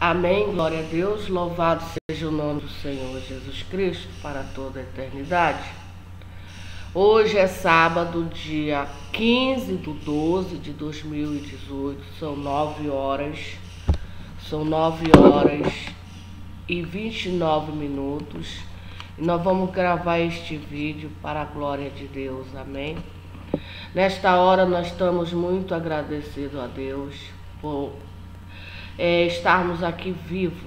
Amém, glória a Deus, louvado seja o nome do Senhor Jesus Cristo para toda a eternidade. Hoje é sábado, dia 15 de 12 de 2018, são 9 horas e 29 minutos. E nós vamos gravar este vídeo para a glória de Deus, amém? Nesta hora nós estamos muito agradecidos a Deus por estarmos aqui vivos,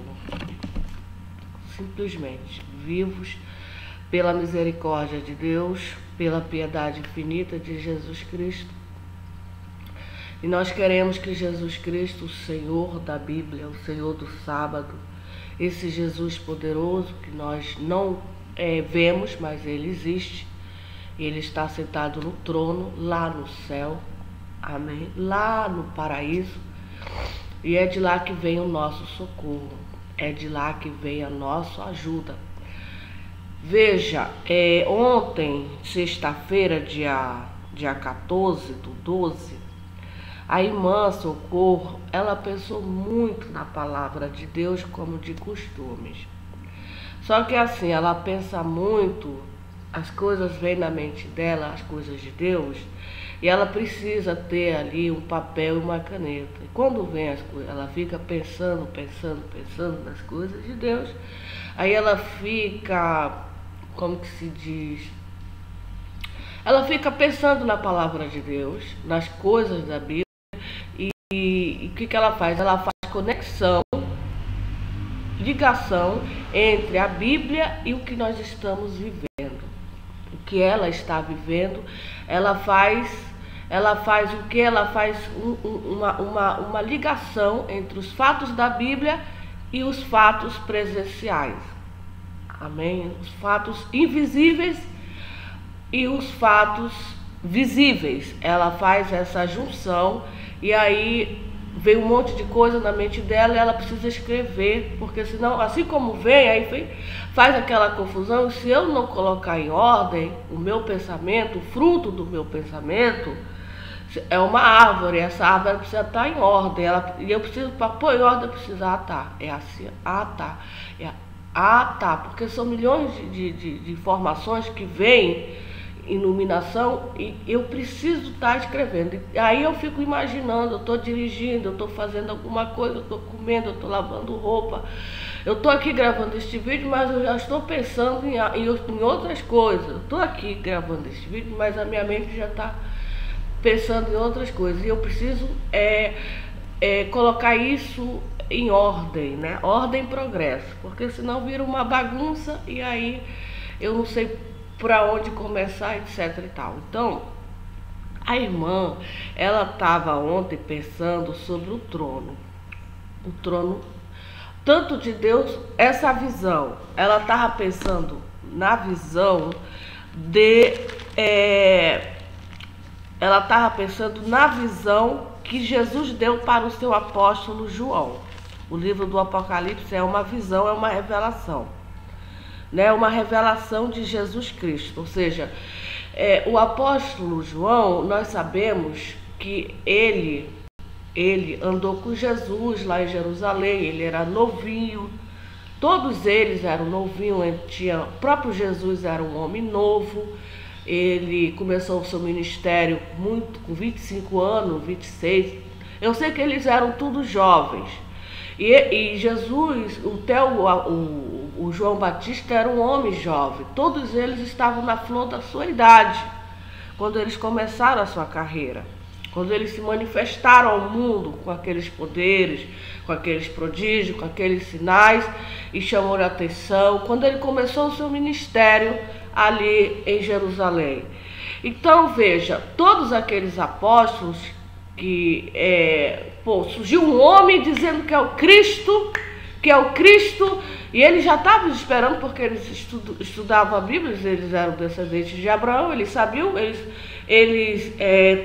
simplesmente vivos, pela misericórdia de Deus, pela piedade infinita de Jesus Cristo. E nós queremos que Jesus Cristo, o Senhor da Bíblia, o Senhor do sábado, esse Jesus poderoso que nós não vemos, mas Ele existe, Ele está sentado no trono, lá no céu, amém? Lá no paraíso. E é de lá que vem o nosso socorro, é de lá que vem a nossa ajuda. Veja, ontem, sexta-feira, dia 14 do 12, a irmã Socorro, ela pensou muito na palavra de Deus como de costumes. Só que assim, ela pensa muito, as coisas vêm na mente dela, as coisas de Deus, e ela precisa ter ali um papel e uma caneta. E quando vem as coisas, ela fica pensando nas coisas de Deus. Aí ela fica, como que se diz? Ela fica pensando na palavra de Deus, nas coisas da Bíblia. E o que ela faz? Ela faz conexão, ligação entre a Bíblia e o que nós estamos vivendo. O que ela está vivendo, ela faz o que? Ela faz uma ligação entre os fatos da Bíblia e os fatos presenciais. Amém? Os fatos invisíveis e os fatos visíveis. Ela faz essa junção e aí vem um monte de coisa na mente dela e ela precisa escrever, porque senão, assim como vem, aí faz aquela confusão. E se eu não colocar em ordem o meu pensamento, o fruto do meu pensamento, é uma árvore, essa árvore precisa estar em ordem, e eu preciso, para pôr em ordem, eu preciso, é assim, porque são milhões de informações que vêm, iluminação, e eu preciso estar escrevendo. E aí eu fico imaginando, eu estou dirigindo, eu estou fazendo alguma coisa, eu estou comendo, eu estou lavando roupa, eu estou aqui gravando este vídeo, mas eu já estou pensando em outras coisas. Eu estou aqui gravando este vídeo, mas a minha mente já está pensando em outras coisas, e eu preciso colocar isso em ordem, né? Ordem e progresso, porque senão vira uma bagunça e aí eu não sei para onde começar, etc e tal. Então, a irmã, ela estava ontem pensando sobre o trono tanto de Deus, essa visão, ela estava pensando na visão ela estava pensando na visão que Jesus deu para o seu apóstolo João. O livro do Apocalipse é uma visão, é uma revelação, né? Uma revelação de Jesus Cristo. Ou seja, o apóstolo João, nós sabemos que ele andou com Jesus lá em Jerusalém, ele era novinho, todos eles eram novinhos, o próprio Jesus era um homem novo. Ele começou o seu ministério com 25 anos, 26. Eu sei que eles eram todos jovens. E Jesus, o João Batista era um homem jovem. Todos eles estavam na flor da sua idade, quando eles começaram a sua carreira. Quando eles se manifestaram ao mundo com aqueles poderes, com aqueles prodígios, com aqueles sinais, e chamou a atenção. Quando ele começou o seu ministério ali em Jerusalém. Então veja, todos aqueles apóstolos que surgiu um homem dizendo que é o Cristo, e eles já estavam esperando, porque eles estudavam a Bíblia, eles eram descendentes de Abraão, eles sabiam, eles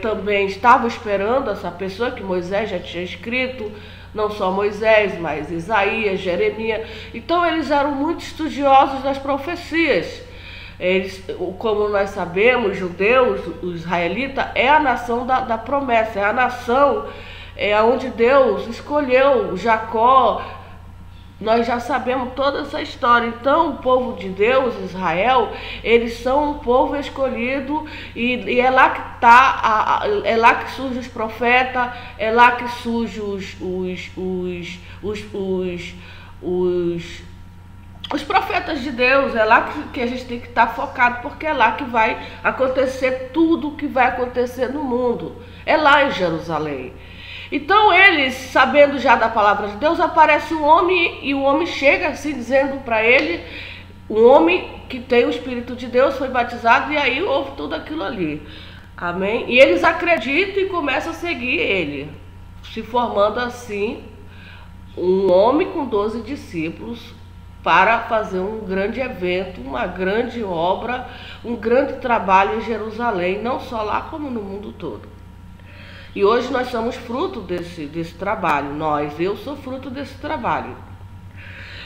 também estavam esperando essa pessoa que Moisés já tinha escrito, não só Moisés, mas Isaías, Jeremias. Então eles eram muito estudiosos das profecias. Eles, como nós sabemos, judeus, os israelitas, é a nação da promessa, é a nação onde Deus escolheu Jacó Nós já sabemos toda essa história. Então, o povo de Deus, Israel, eles são um povo escolhido e é lá que tá, é lá que surgem os profetas, é lá que surgem os profetas de Deus. É lá que a gente tem que estar focado, porque é lá que vai acontecer tudo o que vai acontecer no mundo. É lá em Jerusalém. Então eles, sabendo já da palavra de Deus, aparece um homem e o homem chega assim dizendo para ele, um homem que tem o Espírito de Deus, foi batizado, e aí houve tudo aquilo ali. Amém? E eles acreditam e começam a seguir ele, se formando assim um homem com 12 discípulos para fazer um grande evento, uma grande obra, um grande trabalho em Jerusalém, não só lá como no mundo todo. E hoje nós somos fruto desse trabalho. Eu sou fruto desse trabalho.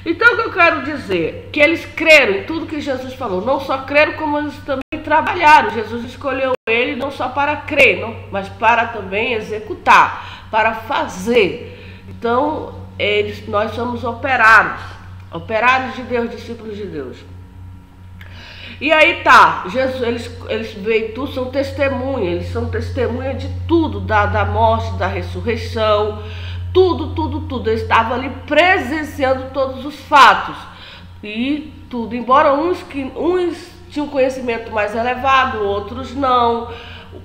Então o que eu quero dizer? Que eles creram em tudo que Jesus falou. Não só creram, como eles também trabalharam. Jesus escolheu ele não só para crer, não, mas para também executar, para fazer. Então nós somos operários de Deus, discípulos de Deus. E aí tá, Jesus, eles veem tudo, são testemunhas, eles são testemunha de tudo, da morte, da ressurreição, tudo. Eles estavam ali presenciando todos os fatos e tudo, embora uns tinham conhecimento mais elevado, outros não.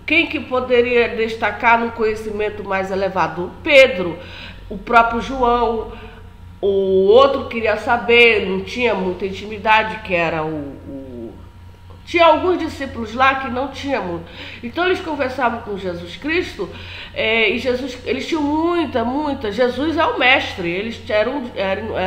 Quem que poderia destacar no conhecimento mais elevado? Pedro, o próprio João. O outro queria saber, não tinha muita intimidade, que era tinha alguns discípulos lá que não tinham. Então eles conversavam com Jesus Cristo, e eles tinham muita. Jesus é o mestre, eles eram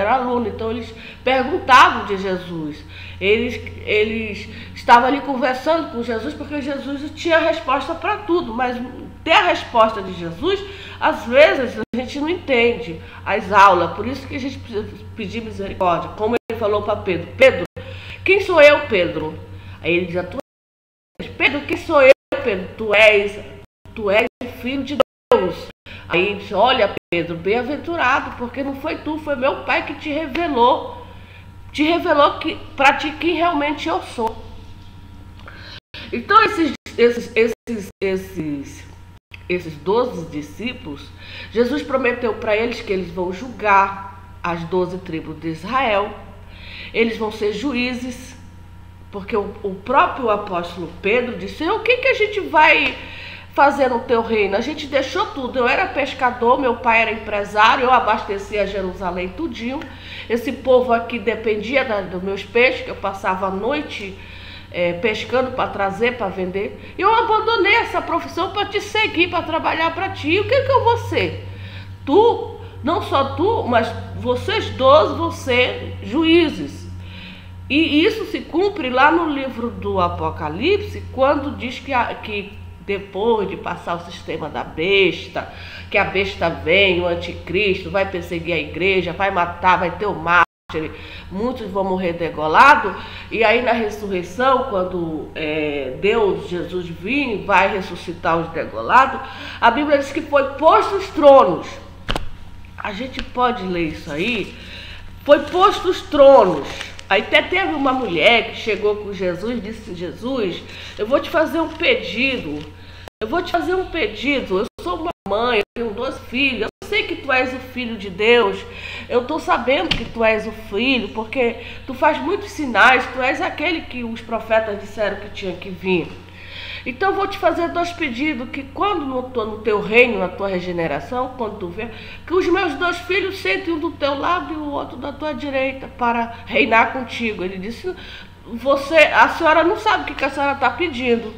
alunos, então eles perguntavam de Jesus. Eles estavam ali conversando com Jesus, porque Jesus tinha resposta para tudo, mas ter a resposta de Jesus, às vezes a gente não entende as aulas, por isso que a gente precisa pedir misericórdia. Como ele falou para Pedro: Pedro, quem sou eu, Pedro? Aí ele diz: tu és Pedro, quem sou eu, Pedro? Tu és filho de Deus. Aí ele diz: olha, Pedro, bem-aventurado, porque não foi tu, foi meu Pai que te revelou para ti quem realmente eu sou. Então esses 12 discípulos, Jesus prometeu para eles que eles vão julgar as 12 tribos de Israel, eles vão ser juízes. Porque o próprio apóstolo Pedro disse: o que a gente vai fazer no teu reino? A gente deixou tudo. Eu era pescador, meu pai era empresário, eu abastecia Jerusalém tudinho. Esse povo aqui dependia dos meus peixes, que eu passava a noite pescando para trazer, para vender. E eu abandonei essa profissão para te seguir, para trabalhar para ti. E o que eu vou ser? Tu, não só tu, mas vocês 12 vão ser juízes. E isso se cumpre lá no livro do Apocalipse, quando diz que depois de passar o sistema da besta, que a besta vem, o anticristo, vai perseguir a igreja, vai matar, vai ter o mártir, muitos vão morrer degolados, e aí na ressurreição, quando Jesus vir, vai ressuscitar os degolados, a Bíblia diz que foi posto os tronos. A gente pode ler isso aí. Foi posto os tronos. Aí até teve uma mulher que chegou com Jesus e disse: Jesus, eu vou te fazer um pedido. Eu sou uma mãe, eu tenho 2 filhos. Eu sei que tu és o filho de Deus. Eu estou sabendo que tu és o filho, porque tu faz muitos sinais. Tu és aquele que os profetas disseram que tinha que vir. Então eu vou te fazer 2 pedidos, que quando no teu reino, na tua regeneração, quando tu vier, que os meus 2 filhos sentem um do teu lado e o outro da tua direita, para reinar contigo. Ele disse: a senhora não sabe o que a senhora está pedindo.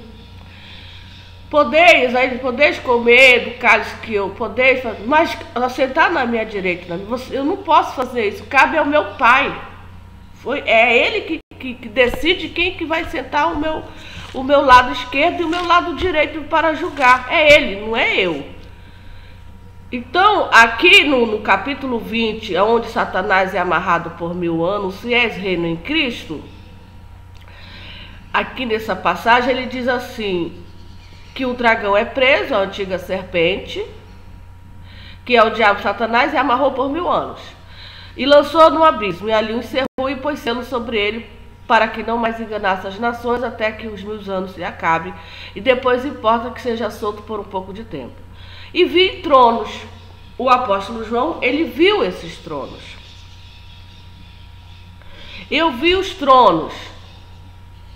Podeis comer do cálice que eu podeis, mas sentar na minha direita, eu não posso fazer isso, cabe ao meu Pai. É Ele que decide quem que vai sentar o meu lado esquerdo e o meu lado direito para julgar. É Ele, não é eu. Então, aqui no capítulo 20, onde Satanás é amarrado por 1000 anos, se és reino em Cristo, aqui nessa passagem ele diz assim, que o dragão é preso, a antiga serpente, que é o diabo Satanás, e amarrou por 1000 anos. e lançou no abismo, e ali o encerrou e pôs selo sobre ele, para que não mais enganasse as nações até que os 1000 anos se acabem, e depois importa que seja solto por um pouco de tempo. E vi tronos. O apóstolo João, ele viu esses tronos. Eu vi os tronos,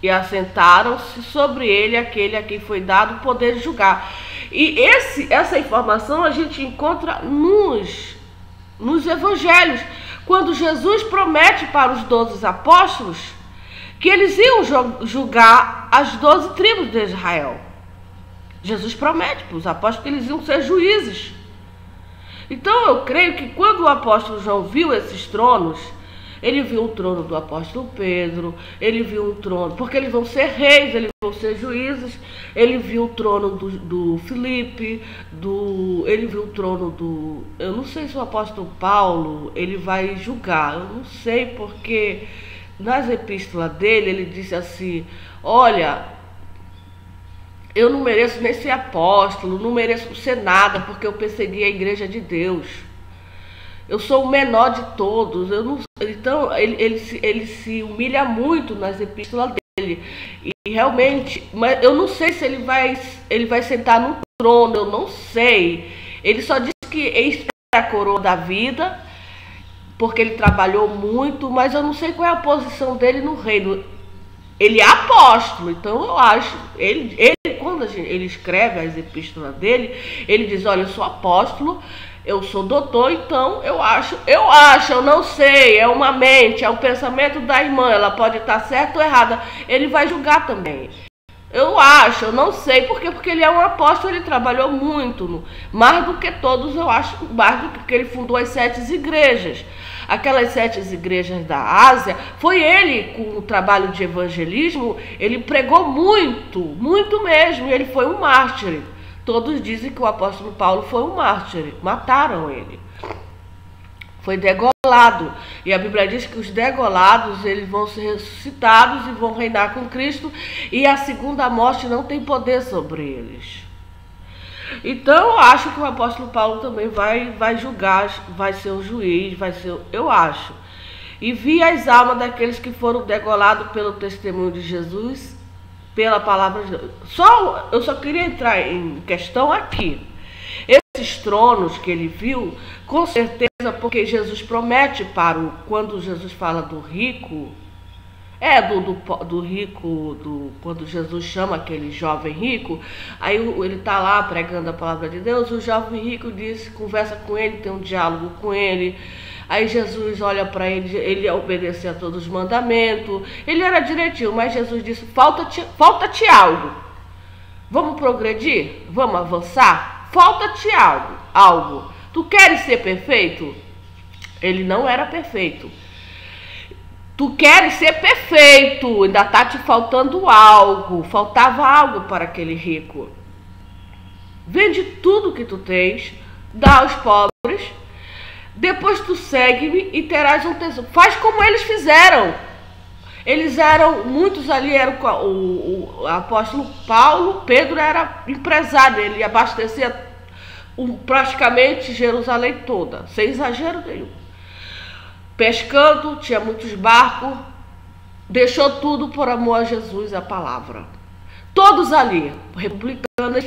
e assentaram-se sobre ele aquele a quem foi dado o poder de julgar. E essa informação a gente encontra nos evangelhos, quando Jesus promete para os 12 apóstolos que eles iam julgar as 12 tribos de Israel. Jesus promete para os apóstolos que eles iam ser juízes. Então eu creio que quando o apóstolo João viu esses tronos, ele viu o trono do apóstolo Pedro, ele viu um trono, porque eles vão ser reis, eles vão ser juízes, ele viu o trono do Filipe, ele viu o trono do... Eu não sei se o apóstolo Paulo, ele vai julgar, eu não sei, porque nas epístolas dele, ele disse assim, olha, eu não mereço nem ser apóstolo, não mereço ser nada, porque eu persegui a igreja de Deus. Eu sou o menor de todos. Eu não, então, ele se humilha muito nas epístolas dele. E realmente, mas eu não sei se ele vai sentar no trono, eu não sei. Ele só disse que espera a coroa da vida, porque ele trabalhou muito, mas eu não sei qual é a posição dele no reino. Ele é apóstolo, então eu acho, quando ele escreve as epístolas dele, ele diz, olha, eu sou apóstolo, eu sou doutor, então eu não sei, é uma mente, é um pensamento da irmã, ela pode estar certa ou errada, ele vai julgar também. Eu acho, eu não sei, porque ele é um apóstolo, ele trabalhou muito, mais do que todos, eu acho, mais do que porque ele fundou as 7 igrejas. Aquelas 7 igrejas da Ásia, foi ele, com o trabalho de evangelismo, ele pregou muito, muito mesmo, e ele foi um mártir. Todos dizem que o apóstolo Paulo foi um mártir, mataram ele. Foi degolado, e a Bíblia diz que os degolados, eles vão ser ressuscitados e vão reinar com Cristo, e a segunda morte não tem poder sobre eles. Então eu acho que o apóstolo Paulo também vai julgar, vai ser o juiz, eu acho. E vi as almas daqueles que foram degolados pelo testemunho de Jesus, pela palavra de Deus. Eu só queria entrar em questão aqui. Esses tronos que ele viu, com certeza, porque Jesus promete quando Jesus fala do rico, do rico, quando Jesus chama aquele jovem rico, aí ele está lá pregando a palavra de Deus, o jovem rico conversa com ele, tem um diálogo com ele, aí Jesus olha para ele, ele obedecia a todos os mandamentos, ele era direitinho, mas Jesus disse, falta-te algo, vamos progredir? Vamos avançar? Falta-te algo, tu queres ser perfeito? Ele não era perfeito. Tu queres ser perfeito, ainda está te faltando algo, faltava algo para aquele rico. Vende tudo que tu tens, dá aos pobres, depois tu segue-me e terás um tesouro. Faz como eles fizeram. Muitos ali eram, o apóstolo Paulo, Pedro era empresário, ele abastecia praticamente Jerusalém toda, sem exagero nenhum. Pescando, tinha muitos barcos, deixou tudo por amor a Jesus e a palavra. Todos ali, republicanos,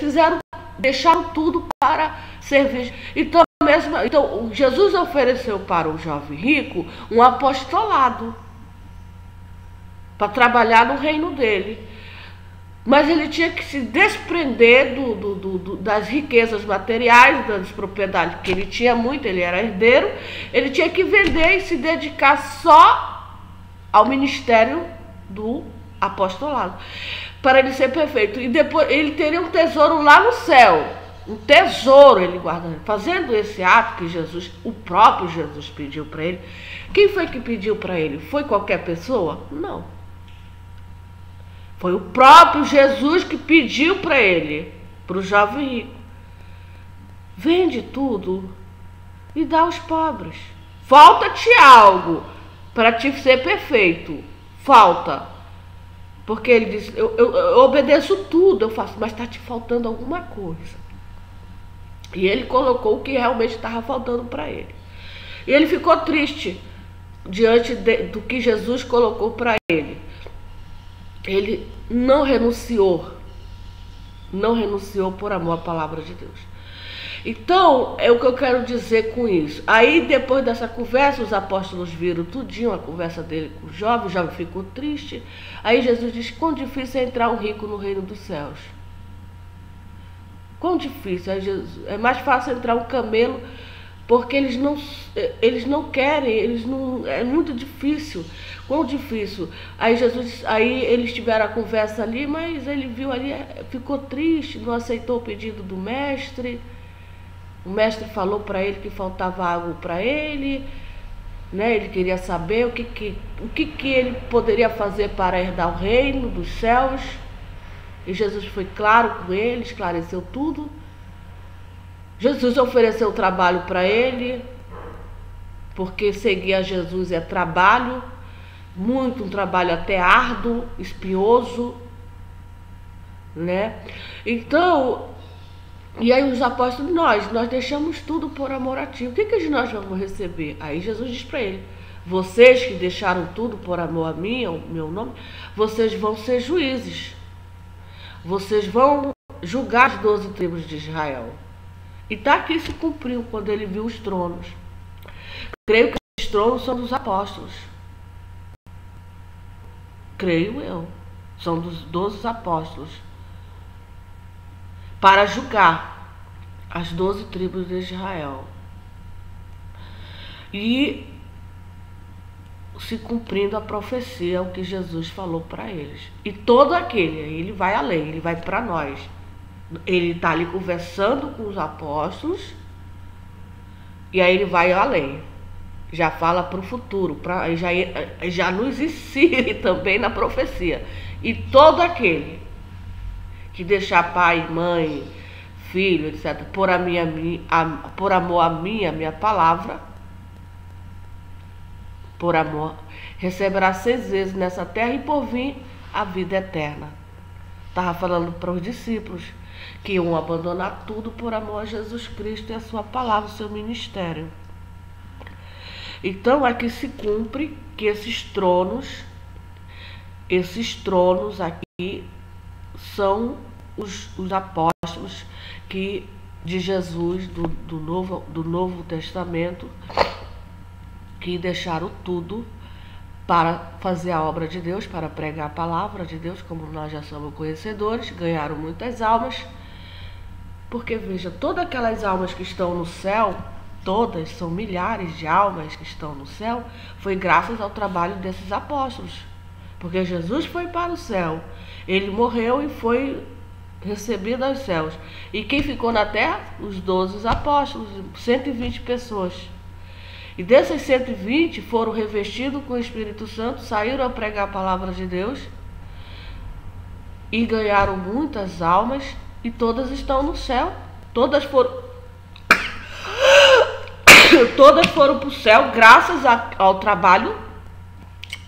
deixaram tudo para servir. Então Jesus ofereceu para o jovem rico um apostolado para trabalhar no reino dele. Mas ele tinha que se desprender das riquezas materiais, das propriedades, porque ele tinha muito, ele era herdeiro, ele tinha que vender e se dedicar só ao ministério do apostolado, para ele ser perfeito. E depois ele teria um tesouro lá no céu, um tesouro ele guardando. Fazendo esse ato que o próprio Jesus pediu para ele. Quem foi que pediu para ele? Foi qualquer pessoa? Não. Foi o próprio Jesus que pediu para ele, para o jovem rico. Vende tudo e dá aos pobres. Falta-te algo para te ser perfeito. Falta. Porque ele disse, eu obedeço tudo, eu faço, mas está te faltando alguma coisa. E ele colocou o que realmente estava faltando para ele. E ele ficou triste diante do que Jesus colocou para ele. Ele não renunciou por amor à palavra de Deus. Então, é o que eu quero dizer com isso. Aí, depois dessa conversa, os apóstolos viram tudinho, a conversa dele com o jovem ficou triste. Aí Jesus diz: quão difícil é entrar um rico no reino dos céus. Quão difícil. Aí Jesus, é mais fácil entrar um camelo, porque eles não querem, é muito difícil. Quão difícil. Aí eles tiveram a conversa ali, mas ele viu ali, ficou triste, não aceitou o pedido do mestre. O mestre falou para ele que faltava água para ele, né? Ele queria saber o que ele poderia fazer para herdar o reino dos céus. E Jesus foi claro com ele, esclareceu tudo. Jesus ofereceu trabalho para ele, porque seguir a Jesus é trabalho, um trabalho até árduo, espinhoso, né? Então, e aí os apóstolos, nós deixamos tudo por amor a ti. O que nós vamos receber? Aí Jesus diz para ele: vocês que deixaram tudo por amor a mim, ao meu nome, vocês vão ser juízes. Vocês vão julgar as 12 tribos de Israel. E está aqui, se cumpriu quando ele viu os tronos. Creio que os tronos são dos apóstolos. Creio eu. São dos 12 apóstolos. Para julgar as 12 tribos de Israel. E se cumprindo a profecia, o que Jesus falou para eles. E todo aquele, ele vai além, ele vai para nós. Ele está ali conversando com os apóstolos, e aí ele vai além. Já fala para o futuro, já nos insere também na profecia. E todo aquele que deixar pai, mãe, filho, etc., por amor a minha palavra, por amor, receberá 6 vezes nessa terra e por vir a vida eterna. Estava falando para os discípulos que iam abandonar tudo por amor a Jesus Cristo e a sua palavra, o seu ministério. Então aqui se cumpre que esses tronos aqui são os apóstolos de Jesus, do Novo Testamento, que deixaram tudo para fazer a obra de Deus, para pregar a palavra de Deus, como nós já somos conhecedores, ganharam muitas almas, porque veja, todas aquelas almas que estão no céu, todas, são milhares de almas que estão no céu, foi graças ao trabalho desses apóstolos, porque Jesus foi para o céu, ele morreu e foi recebido aos céus, e quem ficou na terra? Os 12 apóstolos, 120 pessoas. E desses 120 foram revestidos com o Espírito Santo, saíram a pregar a palavra de Deus e ganharam muitas almas, e todas estão no céu. Todas foram para o céu graças ao trabalho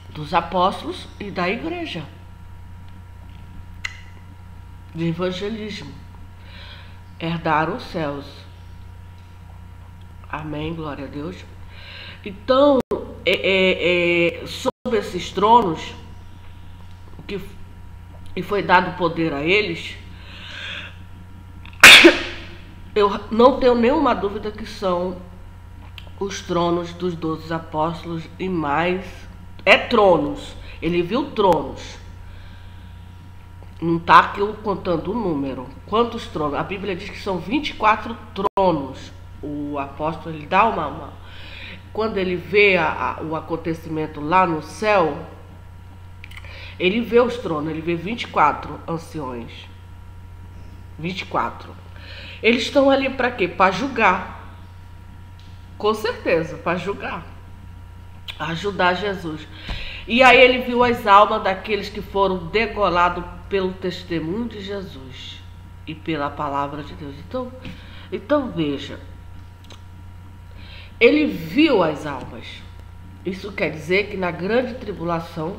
dos apóstolos e da igreja de evangelismo. Herdaram os céus. Amém, glória a Deus. Então, sobre esses tronos, e foi dado poder a eles, eu não tenho nenhuma dúvida que são os tronos dos 12 apóstolos e mais. É tronos, ele viu tronos. Não está aqui eu contando o número. Quantos tronos? A Bíblia diz que são 24 tronos. O apóstolo, ele dá quando ele vê o acontecimento lá no céu, ele vê os tronos, ele vê 24 anciões. 24. Eles estão ali para quê? Para julgar. Com certeza, para julgar. Ajudar Jesus. E aí ele viu as almas daqueles que foram degolados pelo testemunho de Jesus e pela palavra de Deus. Então veja. Ele viu as almas. Isso quer dizer que na grande tribulação,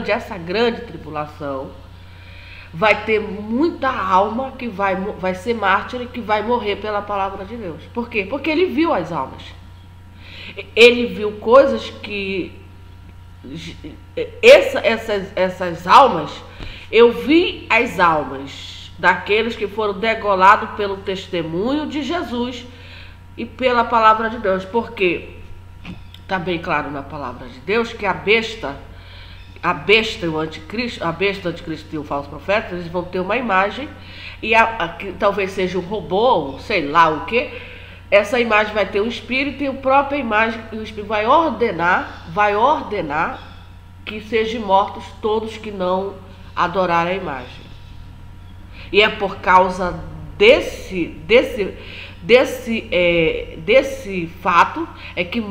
essa grande tribulação, vai ter muita alma que vai ser mártir e que vai morrer pela palavra de Deus. Por quê? Porque ele viu as almas. Ele viu coisas que... Essas almas, eu vi as almas daqueles que foram degolados pelo testemunho de Jesus e pela palavra de Deus. Porque está bem claro na palavra de Deus que a besta e o anticristo, a besta, o anticristo e o falso profeta, eles vão ter uma imagem, e que talvez seja um robô, sei lá o que. Essa imagem vai ter um espírito, e a própria imagem, o espírito vai ordenar que sejam mortos todos que não adorarem a imagem. E é por causa desse fato é que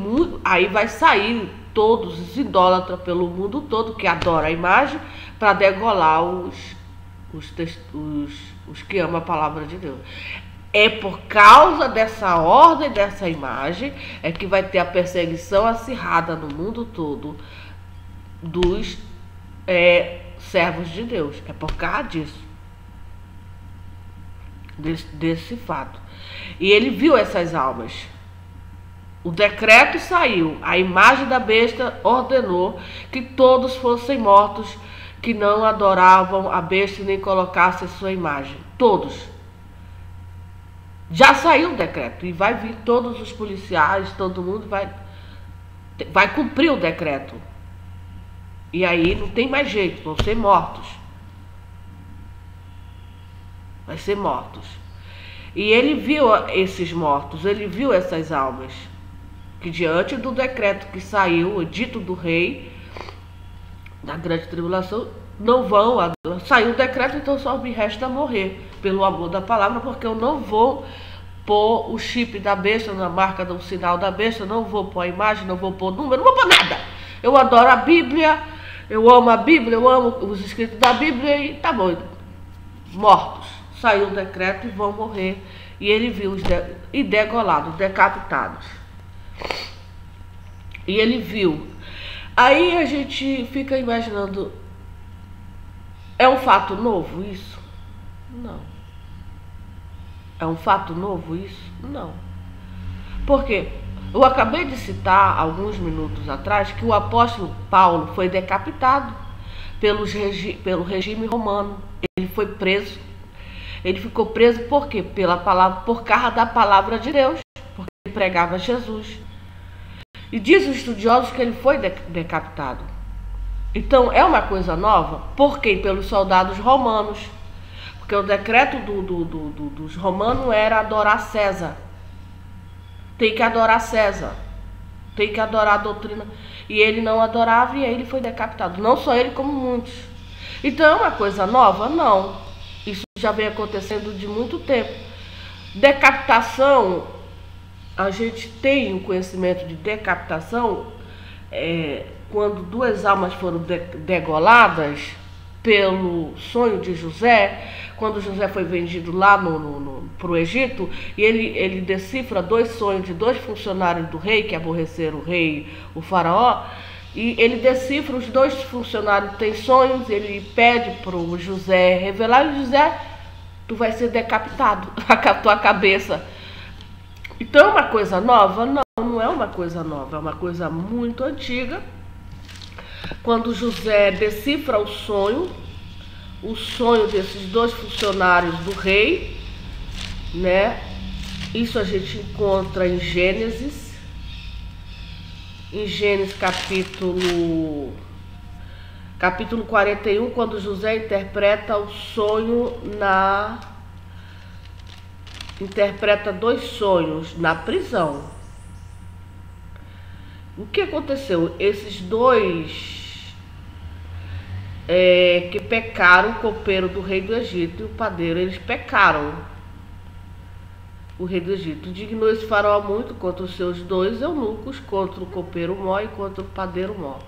aí vai sair todos os idólatras pelo mundo todo que adoram a imagem, para degolar os que amam a palavra de Deus. É por causa dessa ordem, dessa imagem, é que vai ter a perseguição acirrada no mundo todo dos servos de Deus. É por causa disso, desse fato. E ele viu essas almas. O decreto saiu, a imagem da besta ordenou que todos fossem mortos que não adoravam a besta e nem colocassem sua imagem. Todos. Já saiu o decreto e vai vir todos os policiais, todo mundo vai cumprir o decreto. E aí não tem mais jeito, vão ser mortos. Vai ser mortos. E ele viu esses mortos, ele viu essas almas, que diante do decreto que saiu, o dito do rei, da grande tribulação, não vão adorar. Saiu o decreto, então só me resta morrer, pelo amor da palavra, porque eu não vou pôr o chip da besta, na marca do sinal da besta, não vou pôr a imagem, não vou pôr número, não vou pôr nada. Eu adoro a Bíblia, eu amo a Bíblia, eu amo os escritos da Bíblia, e tá bom, mortos. Saiu o decreto e vão morrer. E ele viu os degolados, decapitados. E ele viu. Aí a gente fica imaginando, é um fato novo isso? Não. É um fato novo isso? Não. Por quê? Eu acabei de citar, alguns minutos atrás, que o apóstolo Paulo foi decapitado pelo regime romano. Ele foi preso. Ele ficou preso por quê? Por causa da palavra de Deus, porque ele pregava Jesus. E diz os estudiosos que ele foi decapitado. Então é uma coisa nova. Por quê? Pelos soldados romanos. Porque o decreto dos romanos era adorar César. Tem que adorar César. Tem que adorar a doutrina. E ele não adorava e aí ele foi decapitado. Não só ele, como muitos. Então é uma coisa nova? Não. Isso já vem acontecendo de muito tempo. Decapitação, a gente tem o conhecimento de decapitação quando duas almas foram degoladas pelo sonho de José, quando José foi vendido lá para o Egito, e ele decifra dois sonhos de dois funcionários do rei, que aborreceram o rei, o faraó, e ele decifra, os dois funcionários têm sonhos, ele pede para o José revelar, e José, tu vai ser decapitado, a tua cabeça. Então é uma coisa nova? Não, não é uma coisa nova, é uma coisa muito antiga. Quando José decifra o sonho desses dois funcionários do rei, né? Isso a gente encontra em Gênesis. Em Gênesis capítulo 41, quando José interpreta o sonho interpreta dois sonhos na prisão. O que aconteceu? Esses dois que pecaram, o copeiro do rei do Egito e o padeiro, eles pecaram. O rei do Egito indignou esse faraó muito contra os seus dois eunucos, contra o copeiro Mó e contra o padeiro Mó.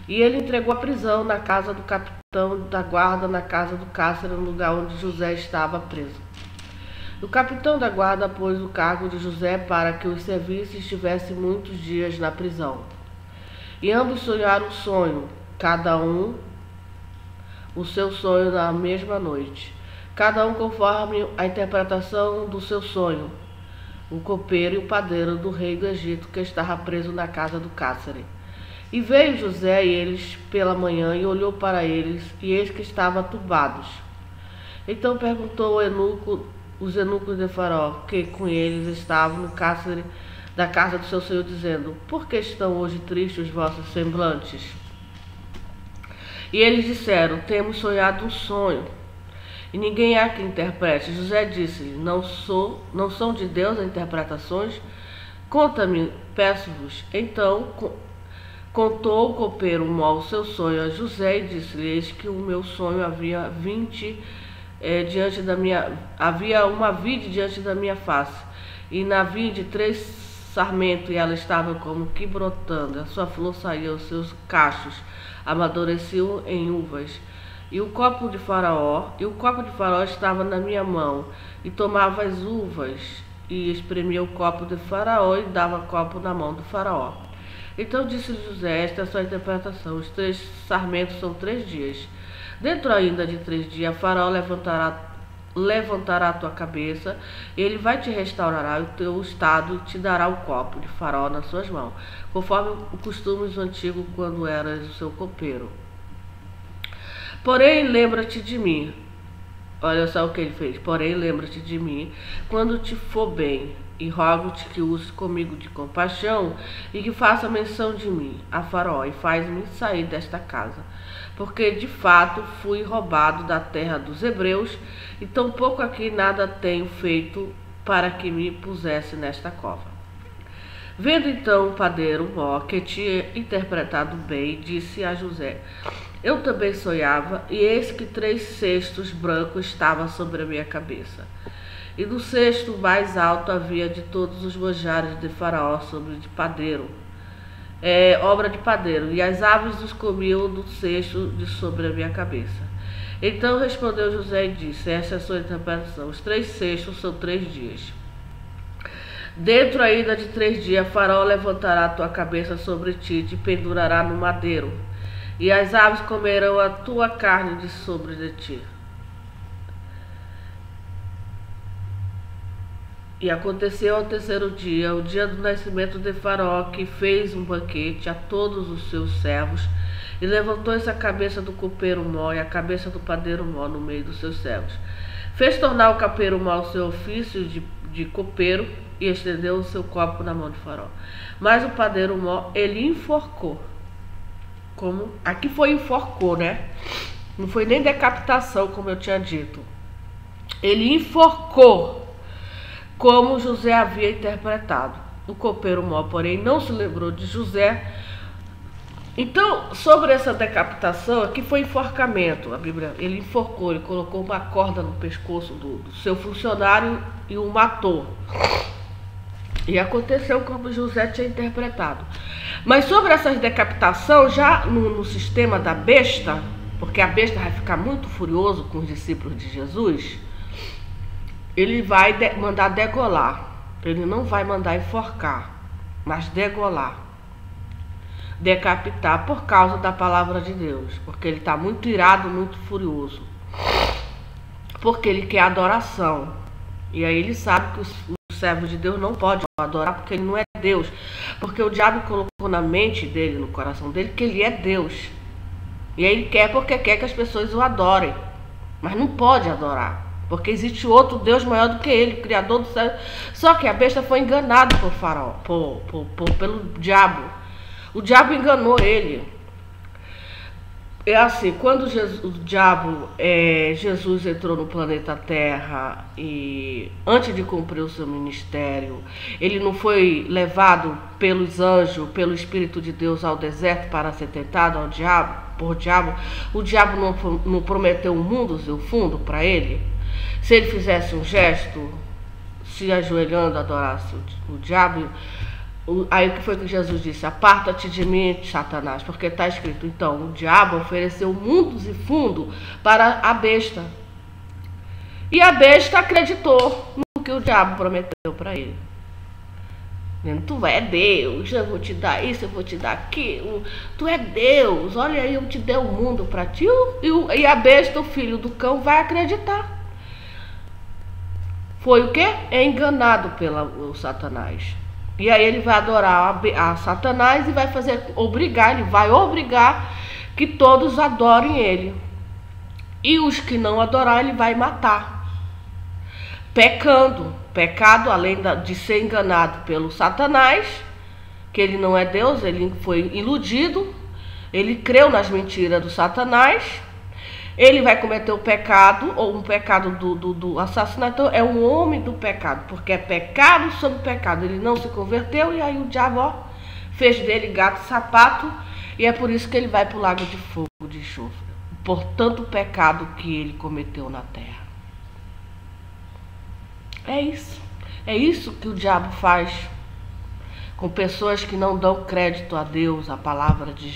E ele entregou a prisão na casa do capitão da guarda, na casa do cárcere, no lugar onde José estava preso. O capitão da guarda pôs o cargo de José para que os serviços estivessem muitos dias na prisão. E ambos sonharam o sonho, cada um o seu sonho na mesma noite, cada um conforme a interpretação do seu sonho, o copeiro e o padeiro do rei do Egito, que estava preso na casa do cárcere. E veio José e eles pela manhã, e olhou para eles, e eis que estavam turbados. Então perguntou os eunucos de Faraó, que com eles estavam no cárcere da casa do seu senhor, dizendo: por que estão hoje tristes os vossos semblantes? E eles disseram: temos sonhado um sonho, e ninguém há que interprete. José disse-lhe: não são de Deus as interpretações? Conta-me, peço-vos. Então contou o copeiro o seu sonho a José e disse-lhe: eis que o meu sonho havia uma vide diante da minha face, e na vide 3 sarmentos, e ela estava como que brotando, a sua flor saía, os seus cachos amadureciam em uvas. E o copo de Faraó estava na minha mão, e tomava as uvas, e espremia o copo de Faraó, e dava copo na mão do Faraó. Então disse-lhe José: esta é a sua interpretação, os 3 sarmentos são 3 dias. Dentro ainda de 3 dias, Faraó levantará a tua cabeça, ele vai te restaurar o teu estado e te dará o copo de Faraó nas suas mãos, conforme o costume antigo quando eras o seu copeiro. Porém, lembra-te de mim. Olha só o que ele fez. Porém, lembra-te de mim quando te for bem, e rogo-te que uses comigo de compaixão e que faça menção de mim a Faraó, e faz-me sair desta casa, porque de fato fui roubado da terra dos hebreus, e tampouco aqui nada tenho feito para que me pusesse nesta cova. Vendo então o padeiro Mó, que tinha interpretado bem, disse a José: eu também sonhava, e eis que 3 cestos brancos estavam sobre a minha cabeça. E no cesto mais alto havia de todos os manjares de Faraó sobre de padeiro, obra de padeiro, e as aves os comiam do cesto de sobre a minha cabeça. Então respondeu José e disse: essa é a sua interpretação, os 3 cestos são 3 dias. Dentro ainda de 3 dias, Faraó levantará a tua cabeça sobre ti e te pendurará no madeiro, e as aves comerão a tua carne de sobre de ti. E aconteceu ao 3º dia, o dia do nascimento de Faraó, que fez um banquete a todos os seus servos, e levantou-se a cabeça do copeiro Mó e a cabeça do padeiro Mó no meio dos seus servos. Fez tornar o copeiro Mó o seu ofício de copeiro, e estendeu o seu copo na mão de Faraó. Mas o padeiro Mó, ele enforcou. Aqui foi enforcou, né? Não foi nem decapitação, como eu tinha dito. Ele enforcou, como José havia interpretado. O copeiro Mó, porém, não se lembrou de José. Então, sobre essa decapitação, aqui foi enforcamento. A Bíblia, ele enforcou, ele colocou uma corda no pescoço do seu funcionário e o matou. E aconteceu como José tinha interpretado. Mas sobre essa decapitação, já no sistema da besta, porque a besta vai ficar muito furioso com os discípulos de Jesus, ele vai mandar degolar. Ele não vai mandar enforcar, mas degolar. Decapitar por causa da palavra de Deus. Porque ele está muito irado, muito furioso. Porque ele quer adoração. E aí ele sabe que o servo de Deus não pode adorar porque ele não é Deus. Porque o diabo colocou na mente dele, no coração dele, que ele é Deus. E aí ele quer porque quer que as pessoas o adorem. Mas não pode adorar. Porque existe outro Deus maior do que ele, o Criador do céu. Só que a besta foi enganada por Faraó, pelo diabo. O diabo enganou ele. É assim, quando Jesus entrou no planeta Terra e antes de cumprir o seu ministério, ele não foi levado pelos anjos, pelo Espírito de Deus ao deserto para ser tentado por diabo. O diabo não prometeu um mundo e o fundo para ele? Se ele fizesse um gesto, se ajoelhando, adorasse o diabo, aí o que foi que Jesus disse? Aparta-te de mim, Satanás, porque está escrito. Então, o diabo ofereceu mundos e fundo para a besta. E a besta acreditou no que o diabo prometeu para ele. Tu é Deus, eu vou te dar isso, eu vou te dar aquilo. Tu é Deus, olha aí, eu te dei o mundo para ti. E a besta, o filho do cão, vai acreditar. Foi o quê? É enganado pelo Satanás. E aí ele vai adorar a Satanás e vai ele vai obrigar que todos adorem ele. E os que não adorar, ele vai matar. Pecado, além de ser enganado pelo Satanás, que ele não é Deus, ele foi iludido, ele creu nas mentiras do Satanás, ele vai cometer o pecado, ou um pecado do assassinato, é um homem do pecado, porque é pecado sobre pecado, ele não se converteu, e aí o diabo fez dele gato e sapato, e é por isso que ele vai para o lago de fogo, de enxofre, por tanto pecado que ele cometeu na terra. É isso que o diabo faz com pessoas que não dão crédito a Deus, a palavra de Jesus.